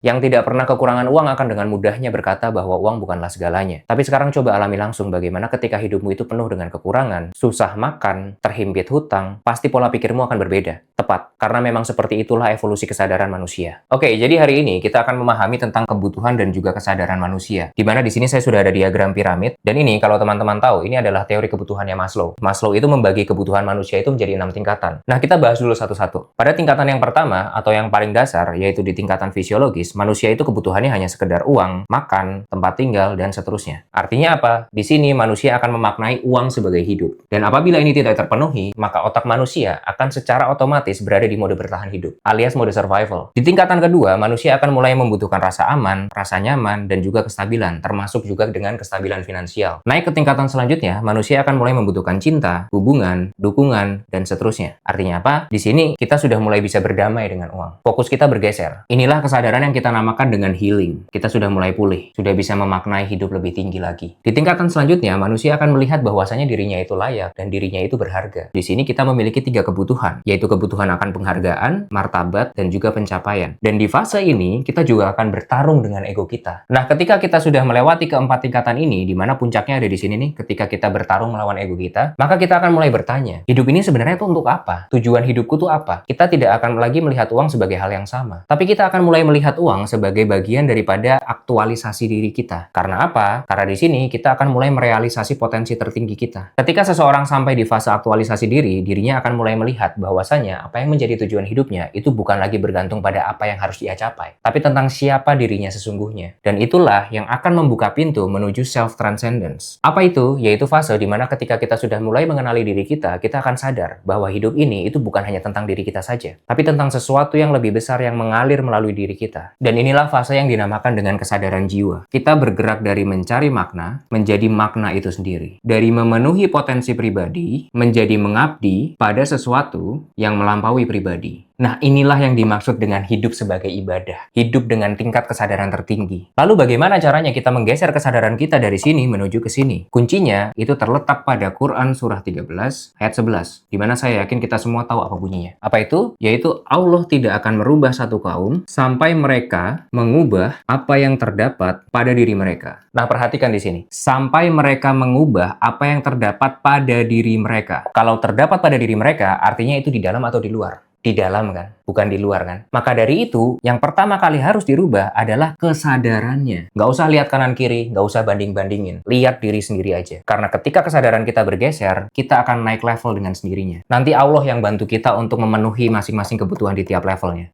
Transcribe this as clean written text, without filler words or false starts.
Yang tidak pernah kekurangan uang akan dengan mudahnya berkata bahwa uang bukanlah segalanya. Tapi sekarang coba alami langsung bagaimana ketika hidupmu itu penuh dengan kekurangan, susah makan, terhimpit hutang, pasti pola pikirmu akan berbeda. Tepat, karena memang seperti itulah evolusi kesadaran manusia. Oke, jadi hari ini kita akan memahami tentang kebutuhan dan juga kesadaran manusia. Di mana di sini saya sudah ada diagram piramid, dan ini kalau teman-teman tahu, ini adalah teori kebutuhannya Maslow. Maslow itu membagi kebutuhan manusia itu menjadi 6 tingkatan. Nah, kita bahas dulu satu-satu. Pada tingkatan yang pertama, atau yang paling dasar, yaitu di tingkatan fisiologis, manusia itu kebutuhannya hanya sekedar uang, makan, tempat tinggal, dan seterusnya. Artinya apa? Di sini manusia akan memaknai uang sebagai hidup. Dan apabila ini tidak terpenuhi, maka otak manusia akan secara otomatis berada di mode bertahan hidup, alias mode survival. Di tingkatan kedua, manusia akan mulai membutuhkan rasa aman, rasa nyaman, dan juga kestabilan, termasuk juga dengan kestabilan finansial. Naik ke tingkatan selanjutnya, manusia akan mulai membutuhkan cinta, hubungan, dukungan, dan seterusnya. Artinya apa? Di sini kita sudah mulai bisa berdamai dengan uang. Fokus kita bergeser. Inilah kesadaran yang kita namakan dengan healing. Kita sudah mulai pulih, sudah bisa memaknai hidup lebih tinggi lagi. Di tingkatan selanjutnya, manusia akan melihat bahwasanya dirinya itu layak dan dirinya itu berharga. Di sini kita memiliki 3 kebutuhan, yaitu kebutuhan akan penghargaan, martabat, dan juga pencapaian. Dan di fase ini, kita juga akan bertarung dengan ego kita. Nah, ketika kita sudah melewati keempat tingkatan ini, di mana puncaknya ada di sini nih, ketika kita bertarung melawan ego kita, maka kita akan mulai bertanya, hidup ini sebenarnya itu untuk apa? Tujuan hidupku tuh apa? Kita tidak akan lagi melihat uang sebagai hal yang sama. Tapi kita akan mulai melihat uang sebagai bagian daripada aktualisasi diri kita. Karena apa? Karena di sini kita akan mulai merealisasi potensi tertinggi kita. Ketika seseorang sampai di fase aktualisasi diri, dirinya akan mulai melihat bahwasanya apa yang menjadi tujuan hidupnya itu bukan lagi bergantung pada apa yang harus dia capai, tapi tentang siapa dirinya sesungguhnya. Dan itulah yang akan membuka pintu menuju self-transcendence. Apa itu? Yaitu fase di mana ketika kita sudah mulai mengenali diri kita akan sadar bahwa hidup ini itu bukan hanya tentang diri kita saja, tapi tentang sesuatu yang lebih besar yang mengalir melalui diri kita. Dan inilah fase yang dinamakan dengan kesadaran jiwa. Kita bergerak dari mencari makna, menjadi makna itu sendiri. Dari memenuhi potensi pribadi, menjadi mengabdi pada sesuatu yang melampaui pribadi. Nah, inilah yang dimaksud dengan hidup sebagai ibadah. Hidup dengan tingkat kesadaran tertinggi. Lalu bagaimana caranya kita menggeser kesadaran kita dari sini menuju ke sini? Kuncinya itu terletak pada Quran surah 13 ayat 11. Di mana saya yakin kita semua tahu apa bunyinya. Apa itu? Yaitu Allah tidak akan merubah satu kaum sampai mereka mengubah apa yang terdapat pada diri mereka. Nah, perhatikan di sini. Sampai mereka mengubah apa yang terdapat pada diri mereka. Kalau terdapat pada diri mereka, artinya itu di dalam atau di luar? Di dalam kan, bukan di luar kan. Maka dari itu, yang pertama kali harus dirubah adalah kesadarannya. Nggak usah lihat kanan kiri, nggak usah banding-bandingin. Lihat diri sendiri aja. Karena ketika kesadaran kita bergeser, kita akan naik level dengan sendirinya. Nanti Allah yang bantu kita untuk memenuhi masing-masing kebutuhan di tiap levelnya.